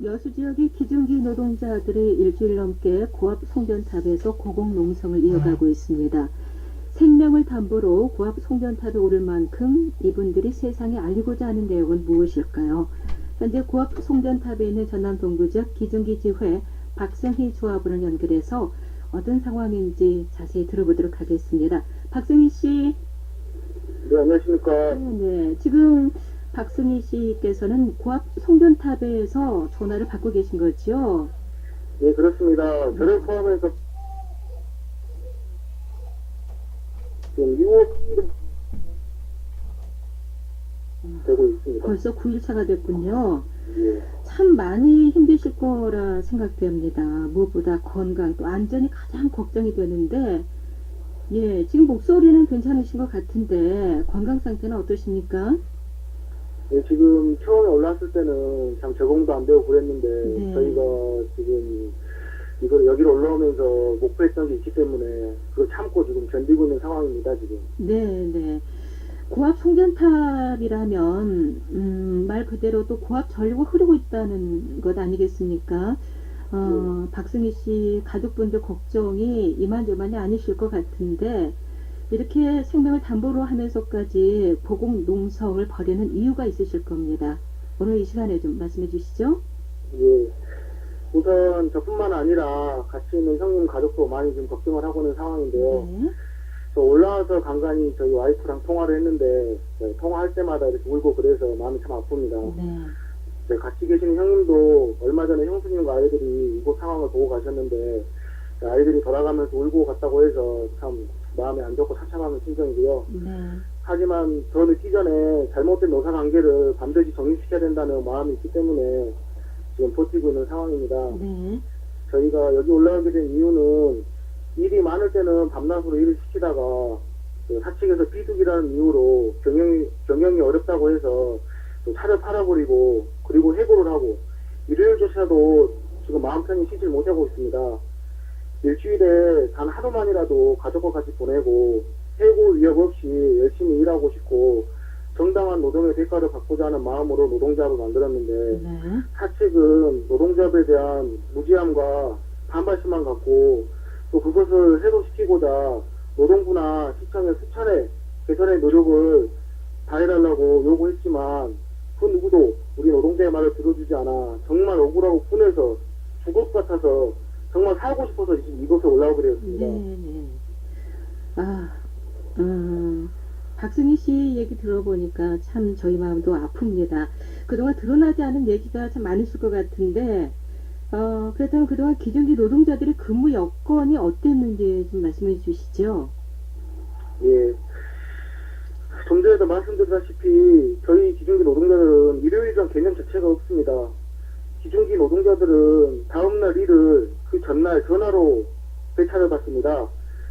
여수 지역의 기중기 노동자들이 일주일 넘게 고압 송전탑에서 고공 농성을 이어가고 있습니다. 생명을 담보로 고압 송전탑에 오를 만큼 이분들이 세상에 알리고자 하는 내용은 무엇일까요? 현재 고압 송전탑에 있는 전남 동부 지역 기중기 지회 박성희 조합원을 연결해서 어떤 상황인지 자세히 들어보도록 하겠습니다. 박성희 씨. 네, 안녕하십니까. 네. 지금 박승희 씨께서는 고압 송전탑에서 전화를 받고 계신 거죠? 네, 그렇습니다. 저를 포함해서 지금 6월 9일 되고 있습니다. 벌써 9일차가 됐군요. 예. 참 많이 힘드실 거라 생각됩니다. 무엇보다 건강 또 안전이 가장 걱정이 되는데, 예, 지금 목소리는 괜찮으신 것 같은데 건강 상태는 어떠십니까? 네, 지금 처음에 올라왔을 때는 참 적응도 안 되고 그랬는데 네. 저희가 지금 이걸 여기로 올라오면서 목표했던 게 있기 때문에 그걸 참고 지금 견디고 있는 상황입니다, 지금. 네. 고압 송전탑이라면 말 그대로 또 고압 전류가 흐르고 있다는 것 아니겠습니까? 박승희 씨 가족분들 걱정이 이만저만이 아니실 것 같은데 이렇게 생명을 담보로 하면서까지 고공 농성을 벌이는 이유가 있으실 겁니다. 오늘 이 시간에 좀 말씀해 주시죠. 예. 우선 저뿐만 아니라 같이 있는 형님 가족도 많이 좀 걱정을 하고 있는 상황인데요. 네. 저 올라와서 간간히 저희 와이프랑 통화를 했는데 통화할 때마다 이렇게 울고 그래서 마음이 참 아픕니다. 네. 같이 계시는 형님도 얼마 전에 형수님과 아이들이 이곳 상황을 보고 가셨는데 아이들이 돌아가면서 울고 갔다고 해서 참 마음이 안 좋고 참참하는 심정이고요. 네. 하지만 더 늦기 전에 잘못된 노사관계를 반드시 정리시켜야 된다는 마음이 있기 때문에 지금 버티고 있는 상황입니다. 네. 저희가 여기 올라오게 된 이유는 일이 많을 때는 밤낮으로 일을 시키다가 사측에서 비수기라는 이유로 경영이 어렵다고 해서 또 차를 팔아버리고 그리고 해고를 하고 일요일조차도 지금 마음 편히 쉬질 못하고 있습니다. 일주일에 단 하루만이라도 가족과 같이 보내고 해고 위협 없이 열심히 일하고 싶고 정당한 노동의 대가를 받고자 하는 마음으로 노동자를 만들었는데 네. 사측은 노동자에 대한 무지함과 반발심만 갖고 또 그것을 해소시키고자 노동부나 시청에 수차례 개선의 노력을 다해달라고 요구했지만 그 누구도 우리 노동자의 말을 들어주지 않아 정말 억울하고 분해서 죽을 것 같아서 정말 살고 싶어서 지금 이곳에 올라오게 되었습니다. 네. 박승희 씨 얘기 들어보니까 참 저희 마음도 아픕니다. 그동안 드러나지 않은 얘기가 참 많으실 것 같은데, 그렇다면 그동안 기중기 노동자들의 근무 여건이 어땠는지 좀 말씀해 주시죠. 예. 좀 전에도 말씀드렸다시피 저희 기중기 노동자들은 일요일이란 개념 자체가 없습니다. 기중기 노동자들은 다음날 일을 그 전날 전화로 배차를 받습니다.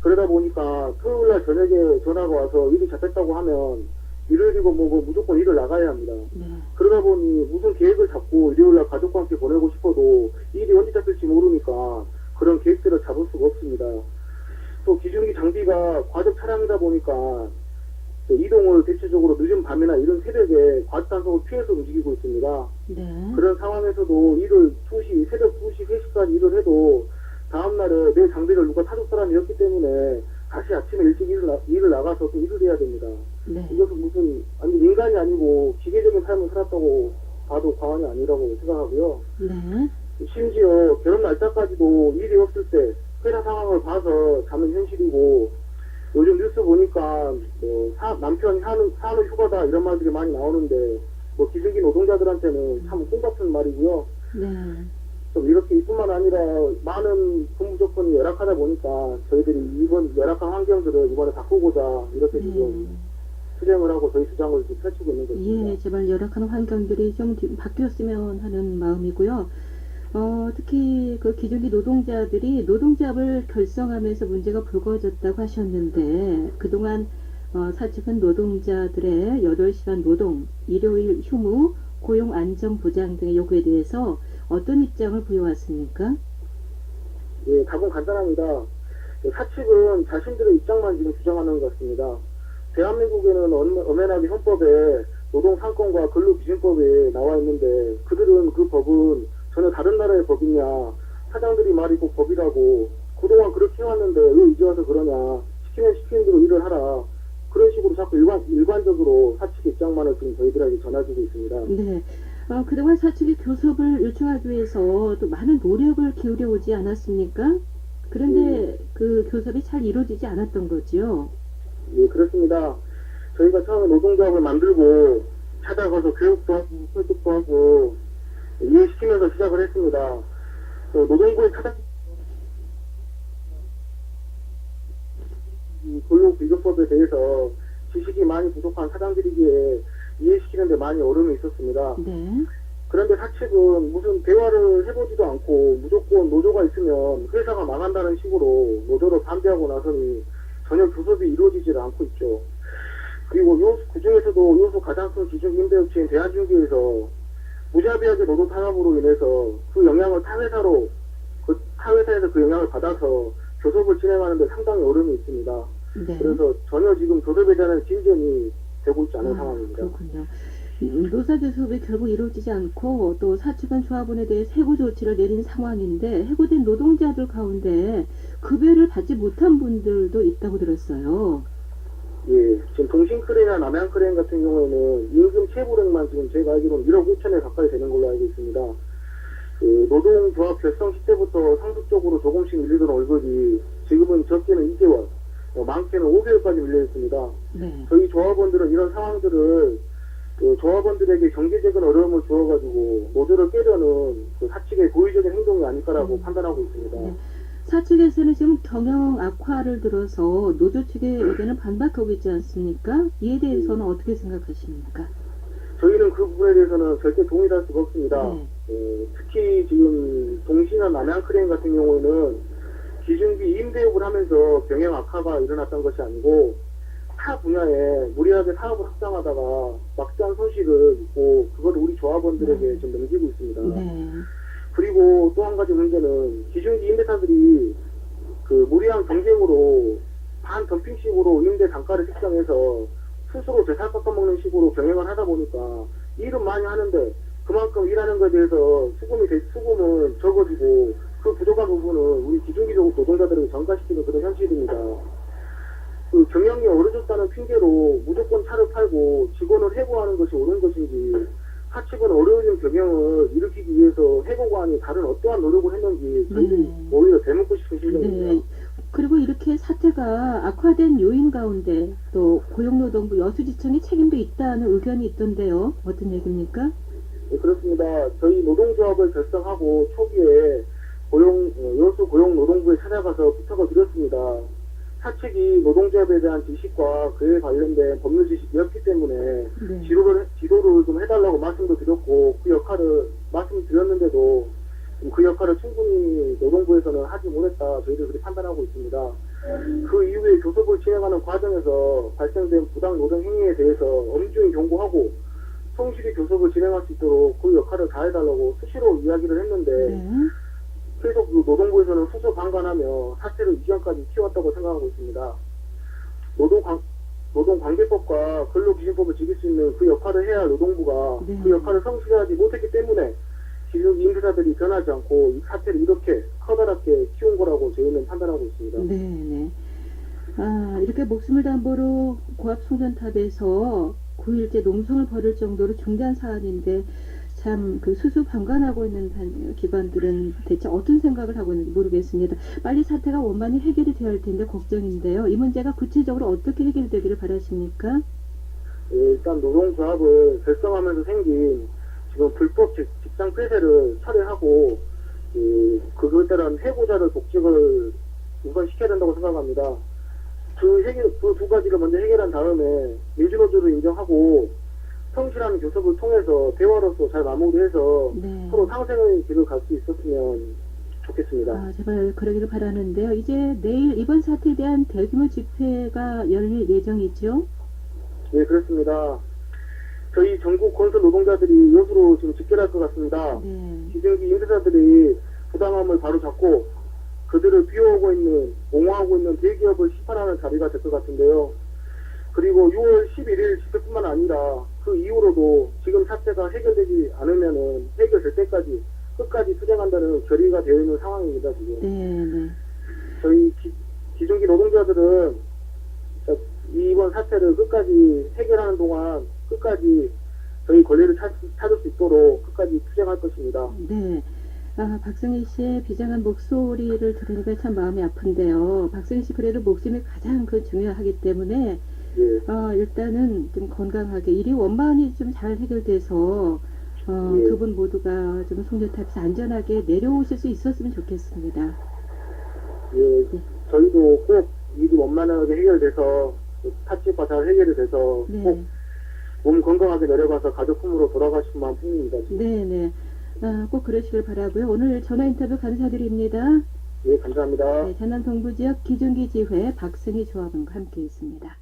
그러다 보니까 토요일날 저녁에 전화가 와서 일이 잡혔다고 하면 일요일이고 뭐고 무조건 일을 나가야 합니다. 네. 그러다 보니 무슨 계획을 잡고 일요일날 가족과 함께 보내고 싶어도 일이 언제 잡힐지 모르니까 그런 계획들을 잡을 수가 없습니다. 또 기중기 장비가 과적 차량이다 보니까 이동을 대체적으로 늦은 밤이나 이른 새벽에 과단속을 피해서 움직이고 있습니다. 네. 그런 상황에서도 일을 새벽 2시, 3시까지 일을 해도 다음날에 내 장비를 누가 타줄 사람이 없기 때문에 다시 아침에 일찍 일을 나가서 또 일을 해야 됩니다. 네. 이것은 무슨 아니 인간이 아니고 기계적인 삶을 살았다고 봐도 과언이 아니라고 생각하고요. 네. 심지어 결혼 날짜까지도 일이 없을 때 회사 상황을 봐서 자는 현실이고 요즘 뉴스 보니까 남편 산후 휴가다 이런 말들이 많이 나오는데 기중기 노동자들한테는 참 꿈같은 말이고요. 네. 좀 이렇게 이뿐만 아니라 많은 근무 조건이 열악하다 보니까 저희들이 이번 열악한 환경들을 이번에 바꾸고자 이렇게 지금 투쟁을 하고 저희 주장을 지금 펼치고 있는 것입니다. 예, 제발 열악한 환경들이 좀 바뀌었으면 하는 마음이고요. 특히 그 기중기 노동자들이 노동조합을 결성하면서 문제가 불거졌다고 하셨는데 그동안 사측은 노동자들의 8시간 노동, 일요일 휴무, 고용 안정 보장 등의 요구에 대해서 어떤 입장을 보여왔습니까? 예, 답은 간단합니다. 사측은 자신들의 입장만 지금 주장하는 것 같습니다. 대한민국에는 엄연하게 헌법에 노동상권과 근로기준법에 나와 있는데 그들은 그 법은 전혀 다른 나라의 법이냐, 사장들이 말이 꼭 법이라고, 그동안 그렇게 해왔는데 왜 이제 와서 그러냐, 시키면 시키는 대로 일을 하라, 그런 식으로 자꾸 일관적으로 사측의 입장만을 지금 저희들에게 전해주고 있습니다. 네. 그동안 사측이 교섭을 요청하기 위해서 또 많은 노력을 기울여 오지 않았습니까? 그런데 그 교섭이 잘 이루어지지 않았던 거지요. 예, 그렇습니다. 저희가 처음에 노동조합을 만들고 찾아가서 교육도 하고 설득도 하고 이해시키면서 시작을 했습니다. 또 노동부에 이 근로기준법에 대해서 지식이 많이 부족한 사장들이기에 이해시키는데 많이 어려움이 있었습니다. 네. 그런데 사측은 무슨 대화를 해보지도 않고 무조건 노조가 있으면 회사가 망한다는 식으로 노조로 반대하고 나서니 전혀 교섭이 이루어지질 않고 있죠. 그리고 그 중에서도 요소 가장 큰 기준 임대업체인 대한중개에서 무자비하게 노조 탄압으로 인해서 그 영향을 타회사에서 그 영향을 받아서 교섭을 진행하는데 상당히 어려움이 있습니다. 네. 그래서 전혀 지금 교섭에 대한 진전이 되고 있지 않은 상황입니다. 그렇군요. 노사교섭이 결국 이루어지지 않고 또 사측은 조합원에 대해 해고 조치를 내린 상황인데 해고된 노동자들 가운데 급여를 받지 못한 분들도 있다고 들었어요. 예, 지금 동신크레인이나 남양크레인 같은 경우에는 임금 체불액만 지금 제가 알기로는 1억 5천에 가까이 되는 걸로 알고 있습니다. 그 노동조합 결성 시때부터 상습적으로 조금씩 밀리던 월급이 지금은 적게는 2개월, 많게는 5개월까지 밀려 있습니다. 네. 저희 조합원들은 이런 상황들을 그 조합원들에게 경제적인 어려움을 주어가지고 노조를 깨려는 그 사측의 고의적인 행동이 아닐까라고 판단하고 있습니다. 네. 사측에서는 지금 경영 악화를 들어서 노조 측의 의견을 반박하고 있지 않습니까? 이에 대해서는 어떻게 생각하십니까? 저희는 그 부분에 대해서는 절대 동의할 수가 없습니다. 네. 특히 지금 동시나 남양크레인 같은 경우에는 기준기 임대업을 하면서 경영 악화가 일어났던 것이 아니고 타 분야에 무리하게 사업을 확장하다가 막대한 손실을 입고 그걸 우리 조합원들에게 지금 넘기고 있습니다. 네. 그리고 또 한 가지 문제는 기준기 임대사들이 그 무리한 경쟁으로 반덤핑식으로 임대 단가를 책정해서 스스로 재살 깎아먹는 식으로 경영을 하다 보니까 일은 많이 하는데 그만큼 일하는 것에 대해서 수금은 적어지고 그 부족한 부분은 우리 기준기적 노동자들에게 전가시키는 그런 현실입니다. 그 경영이 어려졌다는 핑계로 무조건 차를 팔고 직원을 해고하는 것이 옳은 것인지 사측은 어려워진 경영을 일으키기 위해서 해고가 아닌 다른 어떠한 노력을 했는지 저희들이 오히려 되묻고 싶은 심정입니다. 네. 그리고 이렇게 사태가 악화된 요인 가운데 또 고용노동부 여수지청의 책임도 있다는 의견이 있던데요. 어떤 얘기입니까? 네, 그렇습니다. 저희 노동조합을 결성하고 초기에 여수 고용노동부에 찾아가서 부탁을 드렸습니다. 사측이 노동조합에 대한 지식과 그에 관련된 법률 지식이 없기 때문에 네. 지도를 좀 해달라고 말씀도 드렸고 그 역할을 말씀드렸는데도 그 역할을 충분히 노동부에서는 하지 못했다 저희들 그렇게 판단하고 있습니다. 그 이후에 교섭을 진행하는 과정에서 발생된 부당 노동 행위에 대해서 엄중히 경고하고 성실히 교섭을 진행할 수 있도록 그 역할을 다해달라고 수시로 이야기를 했는데 네. 계속 그 노동부에서는 수소방관하며 사태를 이전까지 키웠다고 생각하고 있습니다. 노동관계법과 근로기준법을 지킬 수 있는 그 역할을 해야 할 노동부가 네. 그 역할을 성실히 하지 못했기 때문에 지금 임대사들이 변하지 않고 이 사태를 이렇게 커다랗게 키운 거라고 저희는 판단하고 있습니다. 네. 이렇게 목숨을 담보로 고압 송전탑에서 9일째 농성을 벌일 정도로 중대한 사안인데 참 그 수수방관하고 있는 기관들은 대체 어떤 생각을 하고 있는지 모르겠습니다. 빨리 사태가 원만히 해결이 되어야 할 텐데 걱정인데요. 이 문제가 구체적으로 어떻게 해결되기를 바라십니까? 예, 일단 노동조합을 결성하면서 생긴 지금 불법 직장 폐쇄를 철회하고 그것에 따른 해고자를 복직을 우선 시켜야 된다고 생각합니다. 그 두 가지를 먼저 해결한 다음에 민주노조를 인정하고 성실한 교섭을 통해서 대화로서 잘 마무리해서 네. 서로 상생의 길을 갈 수 있었으면 좋겠습니다. 제발 그러기를 바라는데요. 이제 내일 이번 사태에 대한 대규모 집회가 열릴 예정이죠? 네, 그렇습니다. 저희 전국 건설 노동자들이 여수로 지금 집결할 것 같습니다. 네. 기증기 임대사들이 부당함을 바로잡고 그들을 비워오고 있는, 옹호하고 있는 대기업을 심판하는 자리가 될 것 같은데요. 그리고 6월 11일 집회뿐만 아니라 그 이후로도 지금 사태가 해결되지 않으면은 해결될 때까지 끝까지 투쟁한다는 결의가 되어 있는 상황입니다, 지금. 네, 네. 저희 기중기 노동자들은 이번 사태를 끝까지 해결하는 동안 끝까지 저희 권리를 찾을 수 있도록 끝까지 투쟁할 것입니다. 네. 박승희 씨의 비장한 목소리를 들으니까 참 마음이 아픈데요. 박승희 씨 그래도 목숨이 가장 중요하기 때문에 예, 일단은 좀 건강하게 일이 원만히 좀 잘 해결돼서 예. 두 분 모두가 좀 송전탑에서 안전하게 내려오실 수 있었으면 좋겠습니다. 예, 저희도 꼭 일이 원만하게 해결돼서 타치과 잘 해결이 돼서 네. 꼭 몸 건강하게 내려가서 가족 품으로 돌아가실 마음뿐입니다. 지금. 네, 네. 꼭 그러시길 바라고요. 오늘 전화 인터뷰 감사드립니다. 예, 감사합니다. 네, 전남 동부지역 기중기 지회 박승희 조합원과 함께 있습니다.